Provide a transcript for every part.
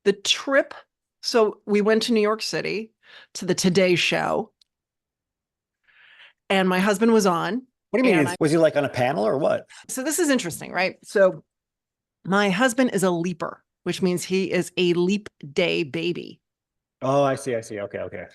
The trip. So we went to New York City to the Today Show, and my husband was on. What do you mean? And Was he like on a panel or what? so this is interesting, right? So my husband is a leaper, which means he is a leap day baby. Oh, I see. I see. Okay. Okay.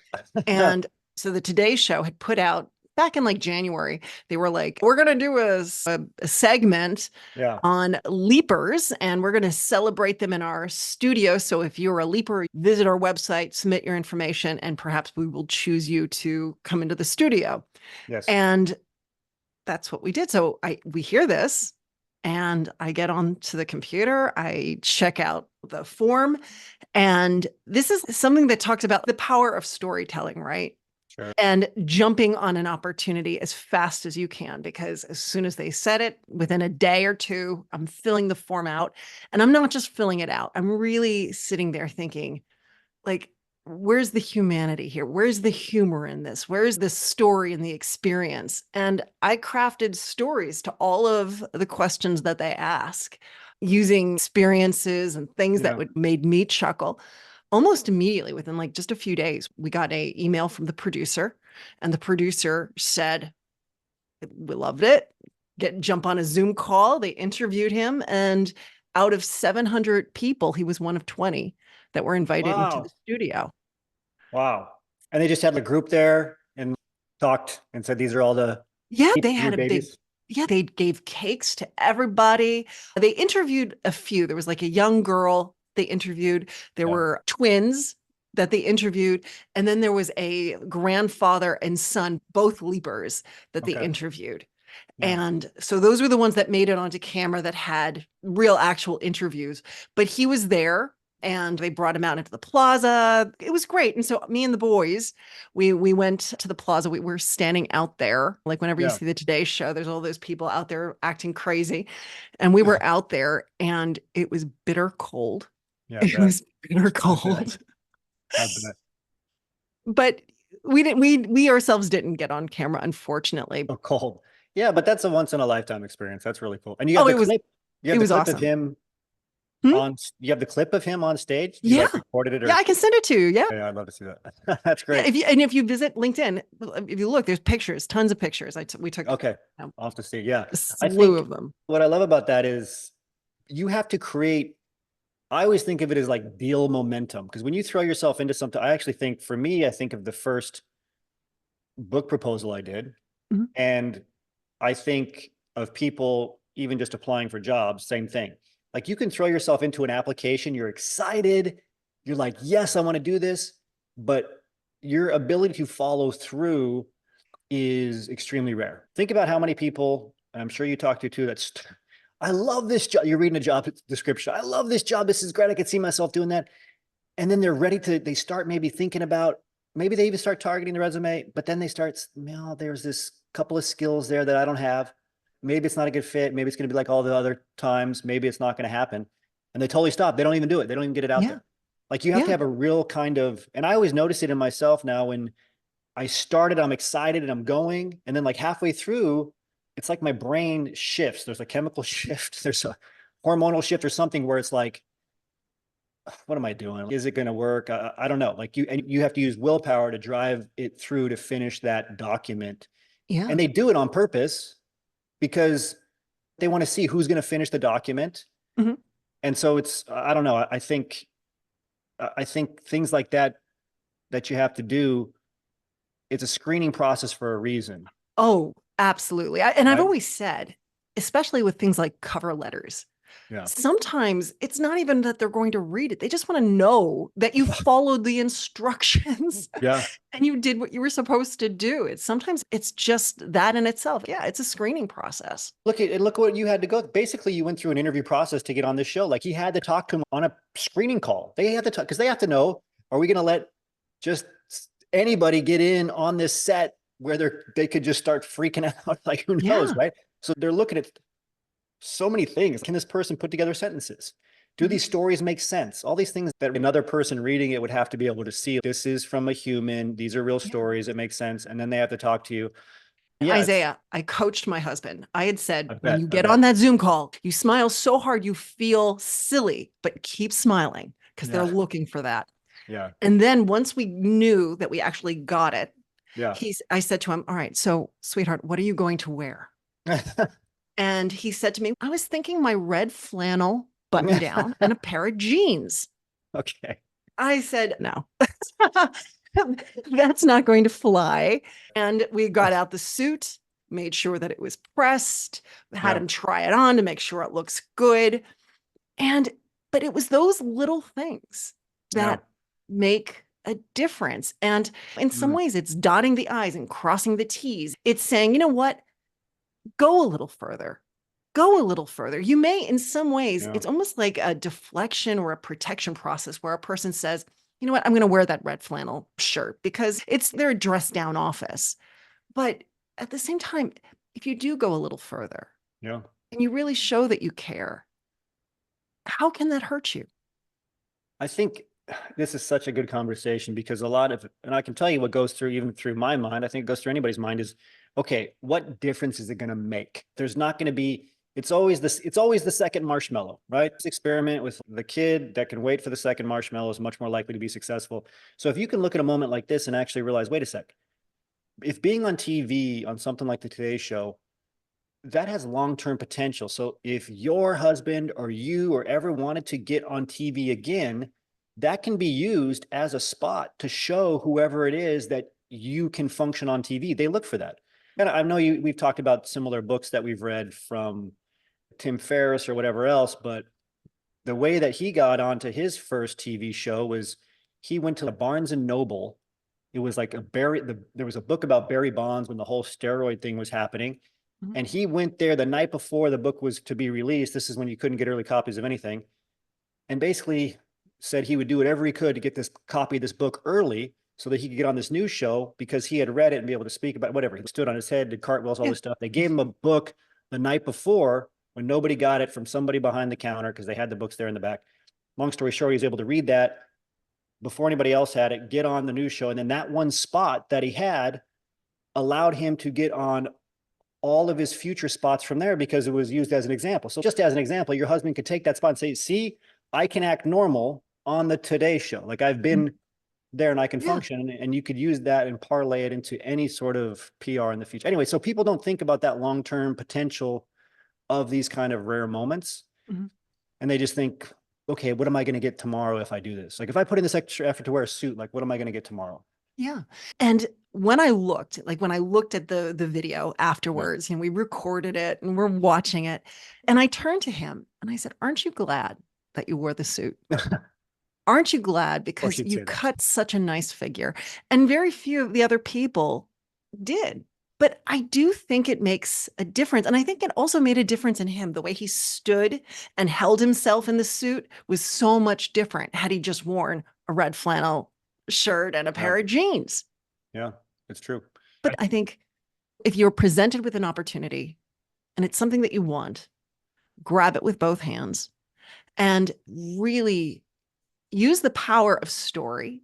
And so the Today Show had put out back in like January, they were like, we're going to do a segment Yeah. on leapers and we're going to celebrate them in our studio. So if you're a leaper, visit our website, submit your information, and perhaps we will choose you to come into the studio. Yes. And that's what we did. So we hear this and I get onto the computer, I check out the form, and this is something that talks about the power of storytelling, right? Sure. And jumping on an opportunity as fast as you can, because as soon as they said it, within a day or two, I'm filling the form out. And I'm not just filling it out, I'm really sitting there thinking, like, where's the humanity here? Where's the humor in this? Where's the story and the experience? And I crafted stories to all of the questions that they ask using experiences and things that Yeah. would made me chuckle. Almost immediately, within like just a few days, we got an email from the producer, and the producer said, we loved it. Jump on a Zoom call. They interviewed him, and out of 700 people, he was one of 20 that were invited into the Wow. studio. Wow. And they just had the group there and talked and said, these are all the Yeah, they new had a big, babies. yeah, they gave cakes to everybody. They interviewed a few. There was like a young girl they interviewed. There Yeah. were twins that they interviewed. And then there was a grandfather and son, both leapers, that they Okay. interviewed. Yeah. And so those were the ones that made it onto camera that had real actual interviews. But he was there and they brought him out into the plaza. It was great. And so me and the boys, we went to the plaza. We were standing out there. Like whenever you Yeah. see the Today Show, there's all those people out there acting crazy. And we were out there and it was bitter cold. Yeah. I It bet. was bitter I bet. cold. I bet. But we ourselves didn't get on camera, unfortunately. Oh, cold. Yeah, but that's a once in a lifetime experience. That's really cool. And you have Oh, the clip. You it have the was clip of awesome. him Hmm? on. You have the clip of him on stage. You Yeah. like recorded it Yeah, or? I can send it to you. Yeah. Yeah, I'd love to see that. That's Yeah. great. If you visit LinkedIn, if you look, there's pictures, tons of pictures. We took Okay. um, I'll have to see. Yeah. a I slew think of them. what I love about that is you have to create. I always think of it as like deal momentum because when you throw yourself into something, I actually think for me, I think of the first book proposal I did. Mhm. And I think of people even just applying for jobs, same thing. Like you can throw yourself into an application, you're excited, you're like, yes, I want to do this, but your ability to follow through is extremely rare. Think about how many people, and I'm sure you talk to too, that's, I love this job. You're reading a job description. I love this job. This is great. I could see myself doing that. And then they're ready to, they start maybe thinking about, maybe they even start targeting the resume, but then they start, no, there's this couple of skills there that I don't have. Maybe it's not a good fit. Maybe it's going to be like all the other times. Maybe it's not going to happen. And they totally stop. They don't even do it. They don't even get it out Yeah. there. Like you have to Yeah. have a real kind of, and I always notice it in myself now when I started, I'm excited and I'm going. And then like halfway through, it's like my brain shifts. There's a chemical shift. There's a hormonal shift or something where it's like, what am I doing? Is it going to work? I don't know. Like and you have to use willpower to drive it through to finish that document. Yeah. And they do it on purpose because they want to see who's going to finish the document. Mhm. And so it's, I don't know. I think things like that, that you have to do, it's a screening process for a reason, Oh, absolutely. And I've right? always said, especially with things like cover letters, Yeah. sometimes it's not even that they're going to read it. They just want to know that you followed the instructions Yeah. and you did what you were supposed to do. Sometimes it's just that in itself. Yeah, it's a screening process. Look what you had to go. Basically, you went through an interview process to get on this show. Like he had to talk to him on a screening call. They had to talk because they have to know, are we going to let just anybody get in on this set where they could just start freaking out? Like who knows, Yeah. right? So they're looking at so many things. Can this person put together sentences? Do Mhm. these stories make sense? All these things that another person reading it would have to be able to see. This is from a human. These are real Yeah. stories. It makes sense. And then they have to talk to you. Yeah, Isaiah, I coached my husband. I had I said, when bet. you I get on bet. that Zoom call, you smile so hard you feel silly, but keep smiling because they're Yeah. looking for that. Yeah. And then once we knew that we actually got it, Yeah. I said to him, all right, so sweetheart, what are you going to wear? And he said to me, I was thinking my red flannel button down and a pair of jeans. Okay. I said, no, that's not going to fly. And we got out the suit, made sure that it was pressed, had Yeah. him try it on to make sure it looks good. And, but it was those little things Yeah. that make a difference. And in some ways, it's dotting the I's and crossing the T's. It's saying, you know what? Go a little further. Go a little further. You may, in some ways, Yeah. it's almost like a deflection or a protection process where a person says, you know what, I'm going to wear that red flannel shirt because it's their dress down office. But at the same time, if you do go a little further Yeah. and you really show that you care, how can that hurt you? I think this is such a good conversation because a lot of, and I can tell you what goes through, even through my mind, I think it goes through anybody's mind is, okay, what difference is it going to make? There's not going to be, it's always the second marshmallow, right? This experiment with the kid that can wait for the second marshmallow is much more likely to be successful. So if you can look at a moment like this and actually realize, wait a sec, if being on TV on something like the Today Show, that has long-term potential. So if your husband or you or ever wanted to get on TV again, that can be used as a spot to show whoever it is that you can function on TV. They look for that. And I know we've talked about similar books that we've read from Tim Ferriss or whatever else, but the way that he got onto his first TV show was he went to the Barnes and Noble. It was like there was a book about Barry Bonds when the whole steroid thing was happening. Mhm. And he went there the night before the book was to be released. This is when you couldn't get early copies of anything. And basically said he would do whatever he could to get this copy of this book early so that he could get on this news show because he had read it and be able to speak about whatever. He stood on his head, did cartwheels, all Yeah. this stuff. They gave him a book the night before when nobody got it from somebody behind the counter because they had the books there in the back. Long story short, he was able to read that before anybody else had it, get on the news show. And then that one spot that he had allowed him to get on all of his future spots from there because it was used as an example. So just as an example, your husband could take that spot and say, see, I can act normal on the Today Show. Like I've been there and I can Yeah. function. And you could use that and parlay it into any sort of PR in the future. Anyway, so people don't think about that long-term potential of these kind of rare moments. Mhm. And they just think, okay, what am I going to get tomorrow if I do this? Like if I put in this extra effort to wear a suit, like what am I going to get tomorrow? Yeah. And when I looked at the video Yeah. afterwards, we recorded it and we're watching it. And I turned to him and I said, aren't you glad that you wore the suit? Aren't you glad? course Because you'd you say that. cut such a nice figure. And very few of the other people did. But I do think it makes a difference. And I think it also made a difference in him. The way he stood and held himself in the suit was so much different had he just worn a red flannel shirt and a Yeah. pair of jeans. Yeah, it's true. But I think if you're presented with an opportunity and it's something that you want, grab it with both hands and really use the power of story,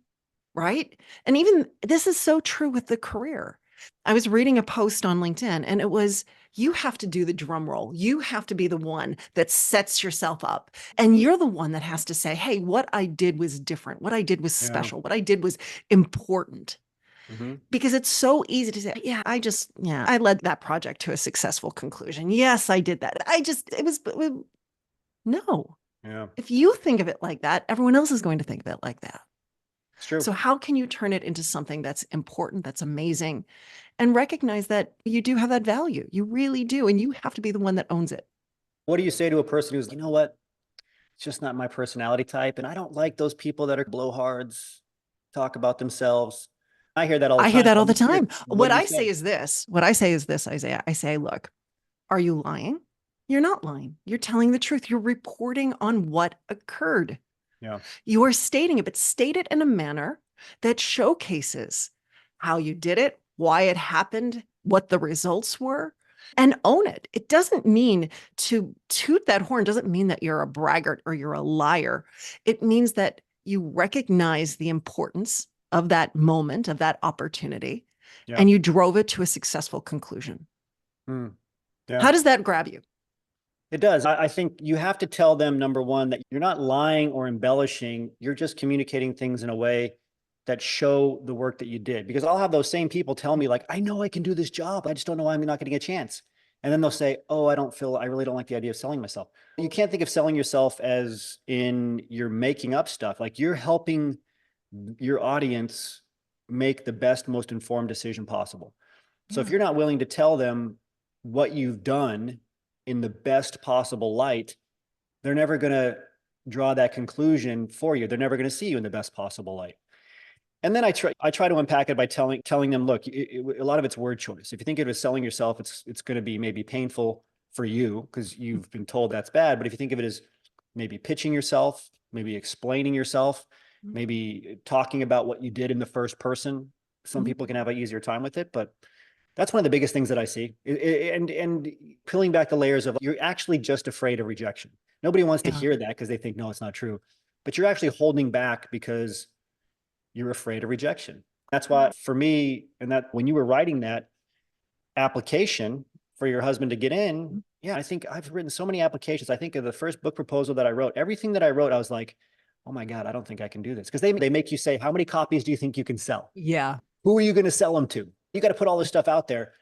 right? And even this is so true with the career. I was reading a post on LinkedIn and it was, you have to do the drum roll. You have to be the one that sets yourself up. And you're the one that has to say, hey, what I did was different. What I did was Yeah. special. What I did was important. Mm-hmm. Because it's so easy to say, yeah, I led that project to a successful conclusion. Yes, I did that. No. Yeah, If you think of it like that, everyone else is going to think of it like that. it's true. So how can you turn it into something that's important, that's amazing, and recognize that you do have that value? You really do. And you have to be the one that owns it. What do you say to a person who's, you know what? It's just not my personality type. And I don't like those people that are blowhards, talk about themselves. I hear that all the I hear time. that So all I'm the just curious, time. what do you say? What I say is this, Isaiah. I say, look, are you lying? You're not lying. You're telling the truth. You're reporting on what occurred. Yeah, You are stating it, but state it in a manner that showcases how you did it, why it happened, what the results were, and own it. It doesn't mean to toot that horn, doesn't mean that you're a braggart or you're a liar. It means that you recognize the importance of that moment, of that opportunity, yeah. and you drove it to a successful conclusion. Mm, yeah. How does that grab you? It does. I think you have to tell them, number one, that you're not lying or embellishing. You're just communicating things in a way that show the work that you did. Because I'll have those same people tell me, like, I know I can do this job. I just don't know why I'm not getting a chance. And then they'll say, oh, I really don't like the idea of selling myself. You can't think of selling yourself as in you're making up stuff. Like, you're helping your audience make the best, most informed decision possible. So if you're not willing to tell them what you've done in the best possible light, they're never going to draw that conclusion for you. They're never going to see you in the best possible light. And then I try to unpack it by telling them, look, a lot of it's word choice. If you think of it as selling yourself, it's going to be maybe painful for you because you've been told that's bad. But if you think of it as maybe pitching yourself, maybe explaining yourself, maybe talking about what you did in the first person, some people can have an easier time with it. But that's one of the biggest things that I see. And peeling back the layers of, you're actually just afraid of rejection. Nobody wants to hear that because they think, no, it's not true. But you're actually holding back because you're afraid of rejection. That's why for me, and that when you were writing that application for your husband to get in, I think I've written so many applications. I think of the first book proposal that I wrote, everything that I wrote, I was like, oh my God, I don't think I can do this. Because they make you say, how many copies do you think you can sell? Yeah. Who are you going to sell them to? You got to put all this stuff out there.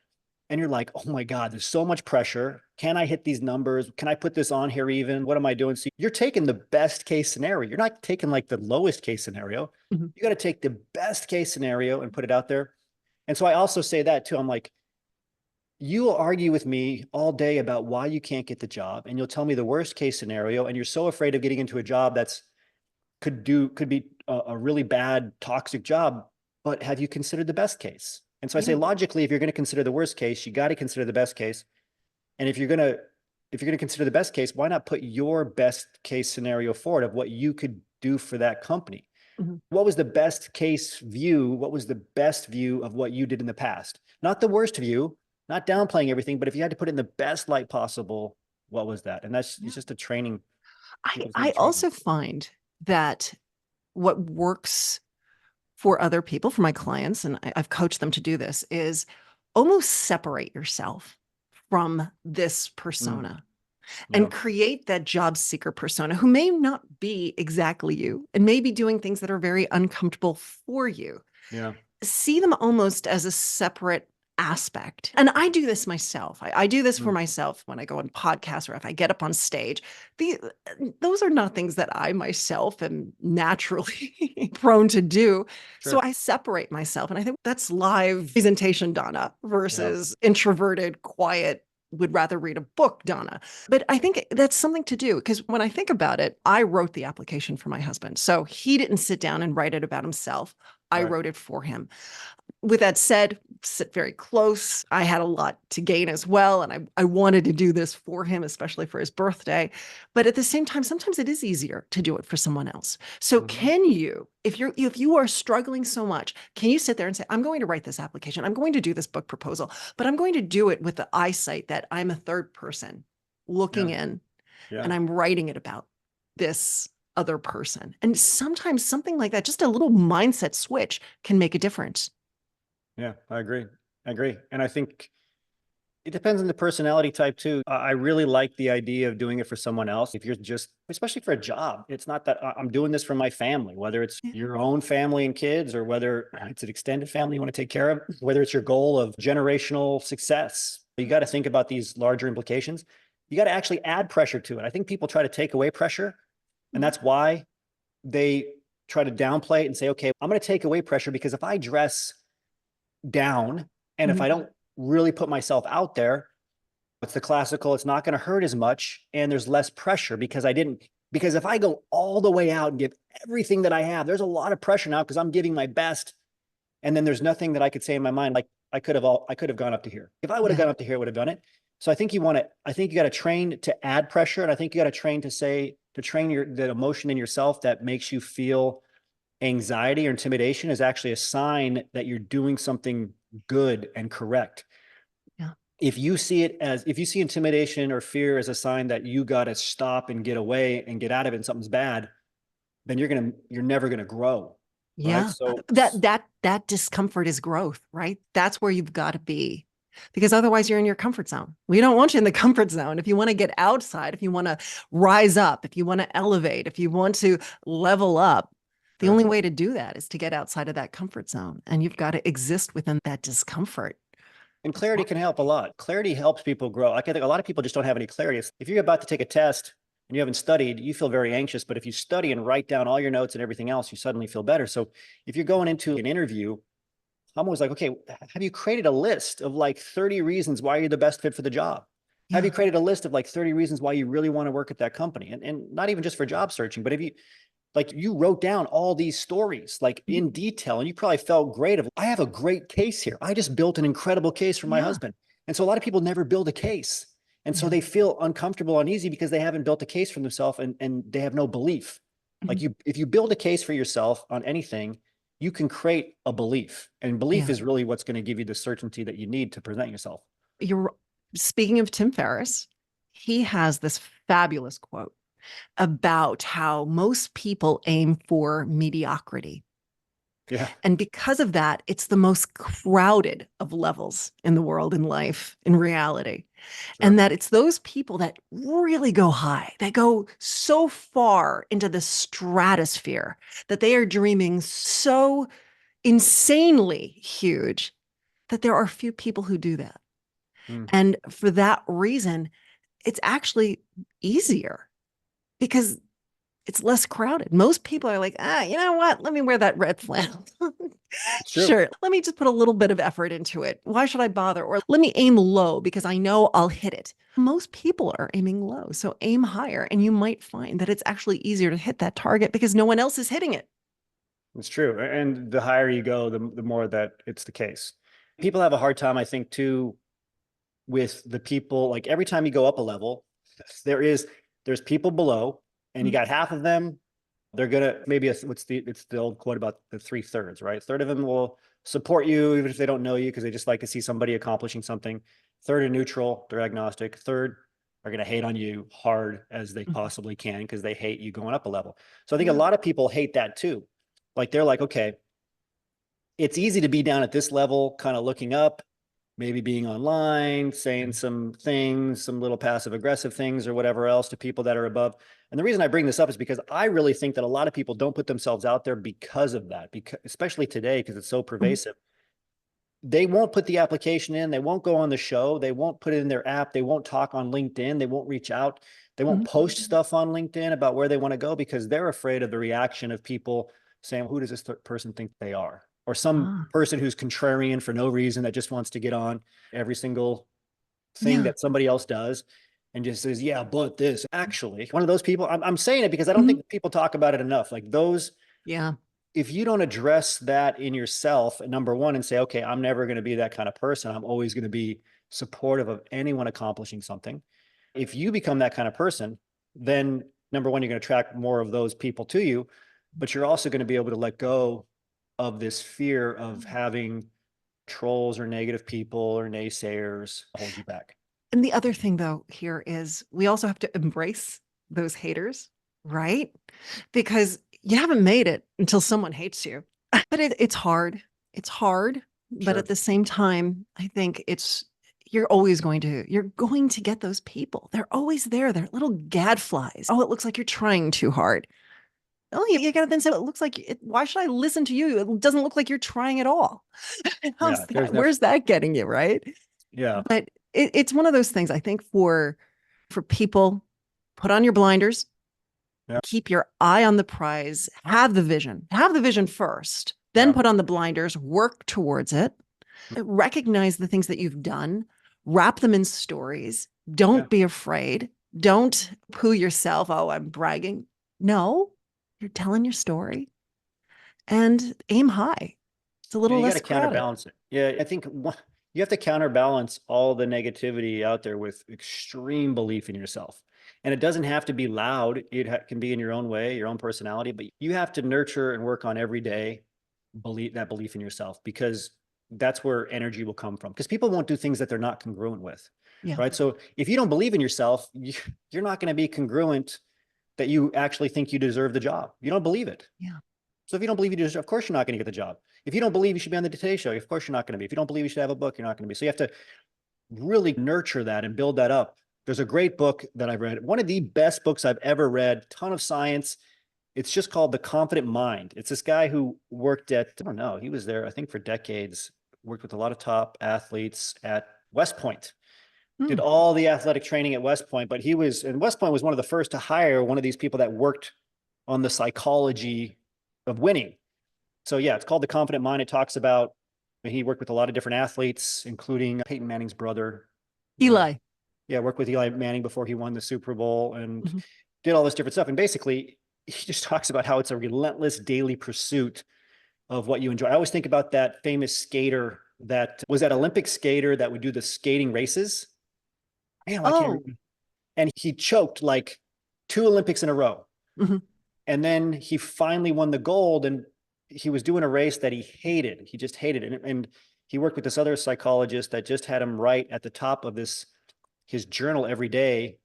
And you're like, oh my God, there's so much pressure. Can I hit these numbers? Can I put this on here even? What am I doing? So you're taking the best case scenario. You're not taking like the lowest case scenario. You got to take the best case scenario and put it out there. And so I also say that too. I'm like, you'll argue with me all day about why you can't get the job. And you'll tell me the worst case scenario. And you're so afraid of getting into a job could be a really bad, toxic job. But have you considered the best case? And so I say, logically, if you're going to consider the worst case, you got to consider the best case. And if you're going to consider the best case, why not put your best case scenario forward of what you could do for that company? What was the best case view? What was the best view of what you did in the past? Not the worst view, not downplaying everything, but if you had to put it in the best light possible, what was that? And it's just a training. I also find that what works for other people, for my clients, and I've coached them to do this, is almost separate yourself from this persona and create that job seeker persona who may not be exactly you and may be doing things that are very uncomfortable for you. Yeah. See them almost as a separate aspect. And I do this myself. I do this for myself when I go on podcasts or if I get up on stage. Those are not things that I myself am naturally prone to do. Sure. So I separate myself. And I think that's live presentation Donna versus introverted, quiet, would rather read a book Donna. But I think that's something to do because when I think about it, I wrote the application for my husband. So he didn't sit down and write it about himself. I wrote it for him. With that said, sit very close. I had a lot to gain as well. And I wanted to do this for him, especially for his birthday. But at the same time, sometimes it is easier to do it for someone else. So can you, if you are struggling so much, can you sit there and say, I'm going to write this application. I'm going to do this book proposal, but I'm going to do it with the eyesight that I'm a third person looking in and I'm writing it about this other person. And sometimes something like that, just a little mindset switch can make a difference. Yeah, I agree. And I think it depends on the personality type too. I really like the idea of doing it for someone else. If you're just, especially for a job, it's not that I'm doing this for my family, whether it's your own family and kids or whether it's an extended family you want to take care of, whether it's your goal of generational success. You got to think about these larger implications. You got to actually add pressure to it. I think people try to take away pressure, and that's why they try to downplay it and say, okay, I'm going to take away pressure because if I dress down and if I don't really put myself out there, it's the classical, it's not going to hurt as much and there's less pressure because if I go all the way out and give everything that I have, there's a lot of pressure now because I'm giving my best. And then there's nothing that I could say in my mind, like I could have gone up to here. If I would have gone up to here, I would have done it. So I think you got to train to add pressure. And I think you got to train the emotion in yourself that makes you feel anxiety or intimidation is actually a sign that you're doing something good and correct. Yeah. If you see intimidation or fear as a sign that you got to stop and get away and get out of it and something's bad, then you're never going to grow. Yeah. Right? So that discomfort is growth, right? That's where you've got to be. because otherwise you're in your comfort zone. We don't want you in the comfort zone. If you want to get outside, if you want to rise up, if you want to elevate, if you want to level up, the Sure. only way to do that is to get outside of that comfort zone. And you've got to exist within that discomfort. And clarity can help a lot. Clarity helps people grow. Like I think a lot of people just don't have any clarity. If you're about to take a test and you haven't studied, you feel very anxious. But if you study and write down all your notes and everything else, you suddenly feel better. So if you're going into an interview, I'm always like, okay, have you created a list of like 30 reasons why you're the best fit for the job? Have Yeah. you created a list of like 30 reasons why you really want to work at that company? And not even just for job searching, but if you like you wrote down all these stories like in detail and you probably felt great of I have a great case here. I just built an incredible case for my Yeah. husband. And so a lot of people never build a case. And so Yeah. they feel uncomfortable, uneasy because they haven't built a case for themselves and they have no belief. Like if you build a case for yourself on anything, you can create a belief. And belief Yeah. is really what's going to give you the certainty that you need to present yourself. You're speaking of Tim Ferriss, he has this fabulous quote about how most people aim for mediocrity. Yeah. And because of that, it's the most crowded of levels in the world, in life, in reality. Sure. And that it's those people that really go high, that go so far into the stratosphere that they are dreaming so insanely huge that there are few people who do that. Mm. And for that reason, it's actually easier because it's less crowded. Most people are like, you know what? Let me wear that red flannel. It's true. Sure. Let me just put a little bit of effort into it. Why should I bother? Or let me aim low because I know I'll hit it. Most people are aiming low. So aim higher. And you might find that it's actually easier to hit that target because no one else is hitting it. It's true. And the higher you go, the more that it's the case. People have a hard time, I think, too, with the people. Like every time you go up a level, there's people below, and you got half of them. They're gonna maybe it's the old quote about the 3/3, right? A third of them will support you even if they don't know you because they just like to see somebody accomplishing something. Third are neutral, they're agnostic. Third are gonna hate on you hard as they Mhm. possibly can because they hate you going up a level. So I think a Yeah. lot of people hate that too. Like they're like, okay, it's easy to be down at this level, kind of looking up, maybe being online, saying some things, some little passive aggressive things or whatever else to people that are above. And the reason I bring this up is because I really think that a lot of people don't put themselves out there because of that, because especially today, because it's so Mhm. pervasive. They won't put the application in, they won't go on the show, they won't put it in their app, they won't talk on LinkedIn, they won't reach out, they won't Mhm. post stuff on LinkedIn about where they want to go because they're afraid of the reaction of people saying, who does this person think they are? Or some Ah, person who's contrarian for no reason that just wants to get on every single thing yeah. that somebody else does and just says, yeah, but this actually one of those people. I'm saying it because I don't Mhm. think people talk about it enough. Like those, Yeah. if you don't address that in yourself, number one, and say, okay, I'm never going to be that kind of person. I'm always going to be supportive of anyone accomplishing something. If you become that kind of person, then number one, you're going to attract more of those people to you, but you're also going to be able to let go of this fear of having trolls or negative people or naysayers hold you back. And the other thing, though, here is we also have to embrace those haters, right? Because you haven't made it until someone hates you. But it's hard. It's hard. But at Sure. the same time, I think you're going to get those people. They're always there. They're little gadflies. Oh, it looks like you're trying too hard. Oh, you got to then say, it looks like why should I listen to you? It doesn't look like you're trying at all. How's Yeah. There's that? never, Where's that getting you? Right. yeah. But it's one of those things I think for people, put on your blinders, Yeah. keep your eye on the prize, have the vision first, then Yeah. put on the blinders, work towards it, recognize the things that you've done, wrap them in stories. Yeah. Don't be afraid. Don't poo yourself. Oh, I'm bragging. No, you're telling your story and aim high. It's a Yeah. little You got to less crowded. counterbalance it. Yeah. I think you have to counterbalance all the negativity out there with extreme belief in yourself. And it doesn't have to be loud. It can be in your own way, your own personality, but you have to nurture and work on every day belief in yourself because that's where energy will come from because people won't do things that they're not congruent with, Yeah. right? So if you don't believe in yourself, you're not going to be congruent that you actually think you deserve the job. You don't believe it. Yeah. So if you don't believe you deserve, of course you're not going to get the job. If you don't believe you should be on the Today Show, of course you're not going to be. If you don't believe you should have a book, you're not going to be. So you have to really nurture that and build that up. There's a great book that I've read, one of the best books I've ever read, ton of science. It's just called The Confident Mind. It's this guy who worked at, I don't know, he was there, I think, for decades, worked with a lot of top athletes at West Point, did Hmm. all the athletic training at West Point, but and West Point was one of the first to hire one of these people that worked on the psychology of winning. So yeah, it's called The Confident Mind. It talks about, he worked with a lot of different athletes, including Peyton Manning's brother. Eli. Yeah, worked with Eli Manning before he won the Super Bowl and Mhm. did all this different stuff. And basically, he just talks about how it's a relentless daily pursuit of what you enjoy. I always think about that famous skater that was that Olympic skater that would do the skating races. Man, I can't Oh. remember. And he choked like 2 Olympics in a row. Mhm. And then he finally won the gold, and he was doing a race that he hated. He just hated it. And he worked with this other psychologist that just had him write at the top of his journal every day.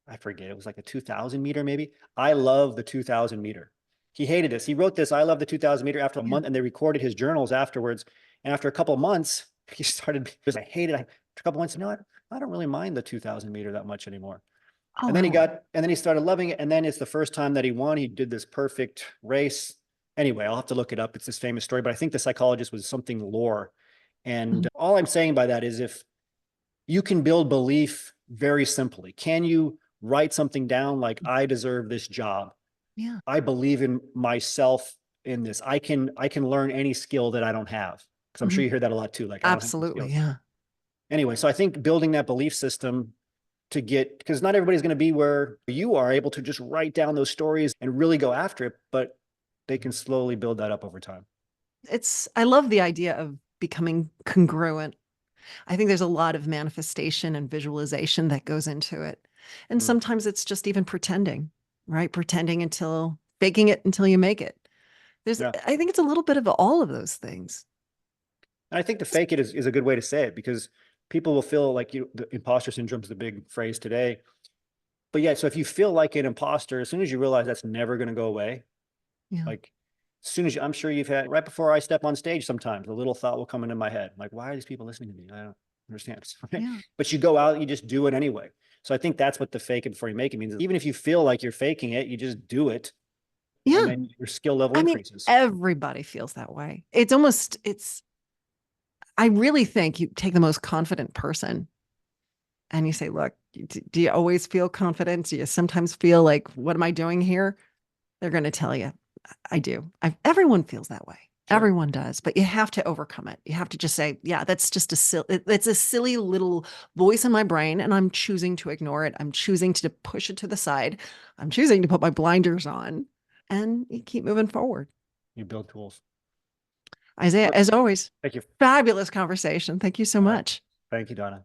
I forget, it was like a 2000 meter, maybe. I love the 2000 meter. He hated this. He wrote this, I love the 2000 meter, after a Yeah. month, and they recorded his journals afterwards. And after a couple of months, he started, because I hate it. After a couple of months, you know what? I don't really mind the 2000 meter that much anymore. Oh, And then wow. he started loving it. And then it's the first time that he won. He did this perfect race. Anyway, I'll have to look it up. It's this famous story, but I think the psychologist was something lore. And Mhm. all I'm saying by that is, if you can build belief very simply, can you write something down like, I deserve this job? Yeah. I believe in myself in this. I can learn any skill that I don't have. Because I'm sure Mhm. you hear that a lot too. Like, I don't have any Absolutely. skills. Yeah. Anyway, so I think building that belief system to get, because not everybody's going to be where you are able to just write down those stories and really go after it, but they can slowly build that up over time. I love the idea of becoming congruent. I think there's a lot of manifestation and visualization that goes into it. And Mm, sometimes it's just even pretending, right? Faking it until you make it. yeah. I think it's a little bit of all of those things. And I think to fake it is a good way to say it, because people will feel like the imposter syndrome is the big phrase today. But yeah, so if you feel like an imposter, as soon as you realize that's never going to go away, Yeah. like as soon as I'm sure you've had, right before I step on stage, sometimes a little thought will come into my head. Like, why are these people listening to me? I don't understand. Yeah. But you go out, you just do it anyway. So I think that's what the fake it before you make it means. Even if you feel like you're faking it, you just do it. And Yeah. then your skill level I mean, increases. everybody feels that way. I really think you take the most confident person and you say, look, do you always feel confident? Do you sometimes feel like, what am I doing here? They're going to tell you, I do. Everyone feels that way. Sure. Everyone does, but you have to overcome it. You have to just say, yeah, that's just it's a silly little voice in my brain, and I'm choosing to ignore it. I'm choosing to push it to the side. I'm choosing to put my blinders on, and you keep moving forward. You build tools. Isaiah, as Perfect. always, Thank you. fabulous conversation. Thank you so All right. much. Thank you, Donna.